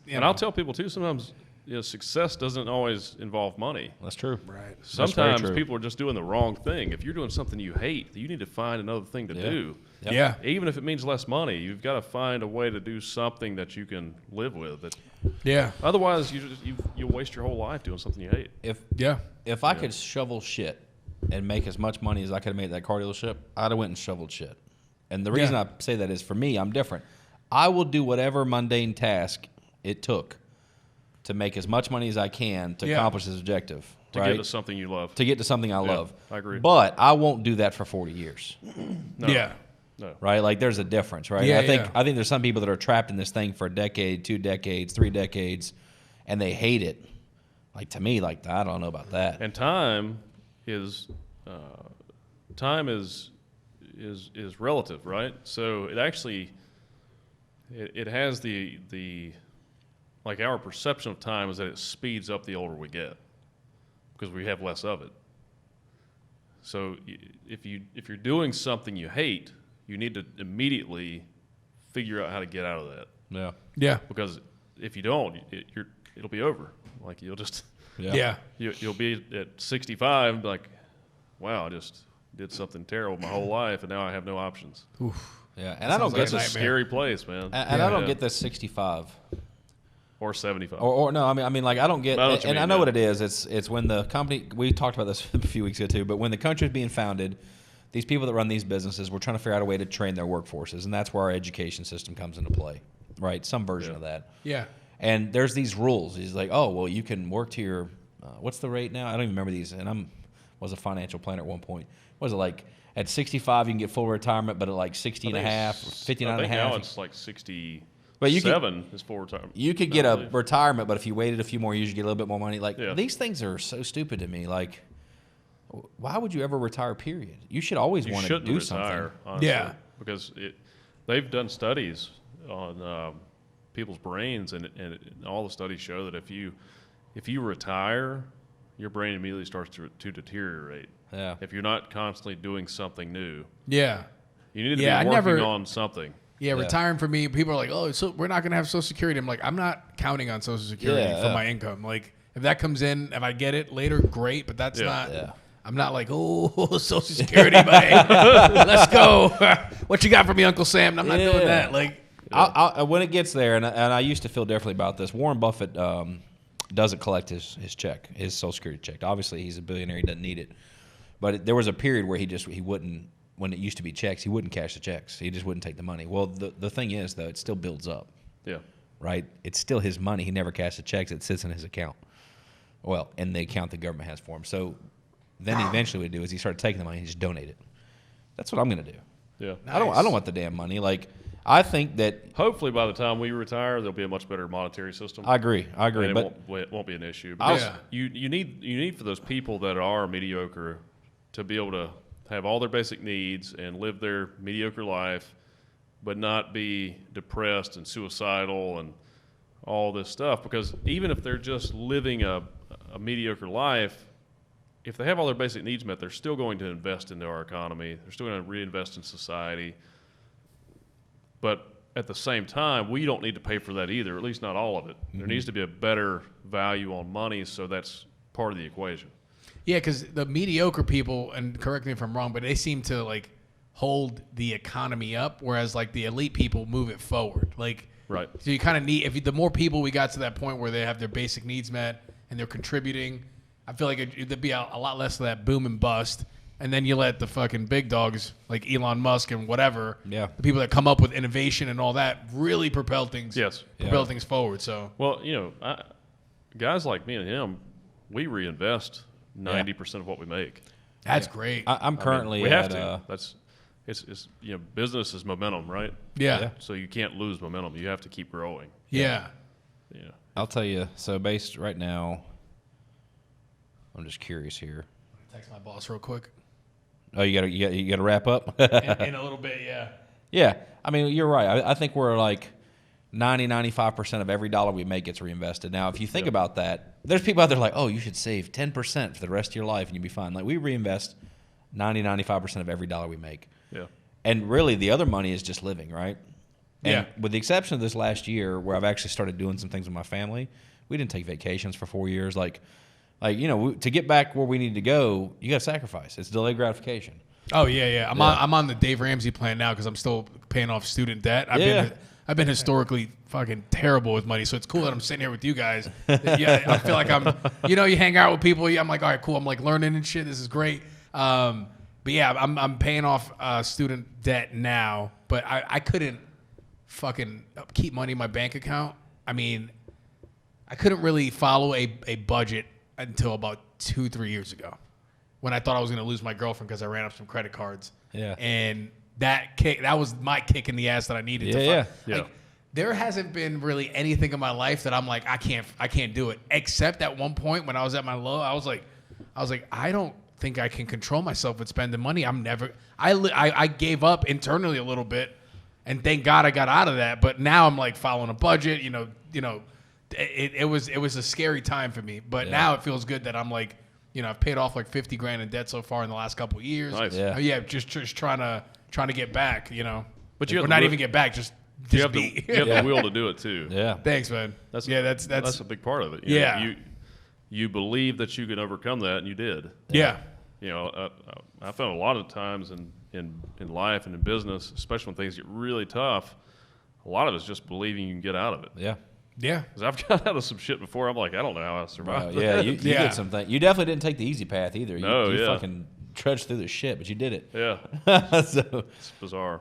And I'll tell people too, sometimes success doesn't always involve money. That's true. Right. Sometimes people are just doing the wrong thing. If you're doing something you hate, you need to find another thing to do. Yep. Yeah. Even if it means less money, you've got to find a way to do something that you can live with. Yeah. Otherwise, you'll waste your whole life doing something you hate. If I could shovel shit and make as much money as I could have made at that car dealership, I'd have went and shoveled shit. And the reason I say that is, for me, I'm different. I will do whatever mundane task it took to make as much money as I can to accomplish this objective. To get to something you love. To get to something I love. I agree. But I won't do that for 40 years. No. Yeah. No. Right? Like, there's a difference, right? Yeah, I think there's some people that are trapped in this thing for a decade, 2 decades, 3 decades, and they hate it. Like, to me, like, I don't know about that. And time is relative, right? So it actually it has the like, our perception of time is that it speeds up the older we get because we have less of it. So if you're doing something you hate, you need to immediately figure out how to get out of that. Yeah. Yeah. Because if you don't, it'll be over. Like, you'll just you'll be at 65 and be like, wow, I just did something terrible my whole life, and now I have no options. Oof. Yeah, and I don't get That's a scary place, man. And I don't get this 65 or 75. or no. I mean, like, I don't get. I know what it is. It's when the company. We talked about this a few weeks ago too. But when the country is being founded, these people that run these businesses, we're trying to figure out a way to train their workforces, and that's where our education system comes into play, right? Some version of that. Yeah. And there's these rules. He's like, oh, well, you can work to your. What's the rate now? I don't even remember these. And was a financial planner at one point. Was it like at 65 you can get full retirement, but at like 60 and a half, or 59 and a half? Now it's like 67 is full retirement. You could get a retirement, but if you waited a few more years, you get a little bit more money. Like, these things are so stupid to me. Like, why would you ever retire, period? You should always want to do something. Honestly, yeah. Because they've done studies on people's brains, and all the studies show that if you retire, your brain immediately starts to deteriorate. Yeah. If you're not constantly doing something new. Yeah. You need to be working on something. Yeah, retiring for me, people are like, oh, so we're not going to have Social Security. I'm like, I'm not counting on Social Security for my income. Like, if that comes in, if I get it later, great, but that's not. Yeah. I'm not like, oh, Social Security, buddy. Let's go. What you got for me, Uncle Sam? I'm not doing that. Like, when it gets there, and I used to feel differently about this, Warren Buffett doesn't collect his check, his Social Security check. Obviously, he's a billionaire. He doesn't need it. But there was a period where he wouldn't, when it used to be checks, he wouldn't cash the checks. He just wouldn't take the money. Well, the thing is, though, it still builds up. Yeah. Right? It's still his money. He never cashed the checks. It sits in his account. Well, in the account the government has for him. So then eventually what he'd do is he started taking the money and just donate it. That's what I'm going to do. Yeah. Nice. I don't want the damn money. Like, I think that hopefully by the time we retire, there'll be a much better monetary system. I agree. But it won't be an issue. Because you need for those people that are mediocre to be able to have all their basic needs and live their mediocre life, but not be depressed and suicidal and all this stuff. Because even if they're just living a mediocre life, if they have all their basic needs met, they're still going to invest into our economy. They're still going to reinvest in society. But at the same time, we don't need to pay for that either, at least not all of it. Mm-hmm. There needs to be a better value on money, so that's part of the equation. Yeah, because the mediocre people, and correct me if I'm wrong, but they seem to like hold the economy up, whereas like the elite people move it forward. Like, right. So you kind of need, the more people we got to that point where they have their basic needs met and they're contributing, I feel like there'd be a lot less of that boom and bust. And then you let the fucking big dogs like Elon Musk and whatever, the people that come up with innovation and all that, really propel things. Propel things forward. So well, guys like me and him, we reinvest 90% of what we make. That's great. I'm currently we have to. It's business is momentum, right? Yeah. So you can't lose momentum. You have to keep growing. Yeah. I'll tell you. So based right now, I'm just curious here. Text my boss real quick. Oh, you gotta wrap up? in a little bit, yeah. Yeah. I mean, you're right. I think we're like 95% of every dollar we make gets reinvested. Now, if you think about that, there's people out there like, oh, you should save 10% for the rest of your life and you'll be fine. Like, we reinvest 95% of every dollar we make. Yeah. And really, the other money is just living, right? And with the exception of this last year, where I've actually started doing some things with my family, we didn't take vacations for 4 years. Like to get back where we need to go, you got to sacrifice. It's delayed gratification. Oh yeah. I'm on the Dave Ramsey plan now because I'm still paying off student debt. I've been historically fucking terrible with money, so it's cool that I'm sitting here with you guys. Yeah, I feel like I'm. You hang out with people. I'm like, all right, cool. I'm like learning and shit. This is great. But yeah, I'm paying off student debt now, but I couldn't fucking keep money in my bank account. I mean, I couldn't really follow a budget until about 2-3 years ago, when I thought I was going to lose my girlfriend because I ran up some credit cards. Yeah, and that was my kick in the ass that I needed. Yeah. Like, there hasn't been really anything in my life that I'm like, I can't do it, except at one point when I was at my low. I was like, I don't think I can control myself with spending money. I gave up internally a little bit, and thank God I got out of that. But now I'm like following a budget. It was a scary time for me. But now it feels good that I'm like, I've paid off like $50,000 in debt so far in the last couple of years. Nice. Yeah, just trying to get back. But you or not even get back, just you have be. the will to do it too. Yeah. Thanks, man. That's a big part of it. You believe that you can overcome that, and you did. Yeah. I found a lot of times in life and in business, especially when things get really tough, a lot of it's just believing you can get out of it. Yeah. Yeah. Because I've got out of some shit before. I'm like, I don't know how I survived. Yeah, you did something. You definitely didn't take the easy path either. You fucking trudged through the shit, but you did it. Yeah. So it's bizarre.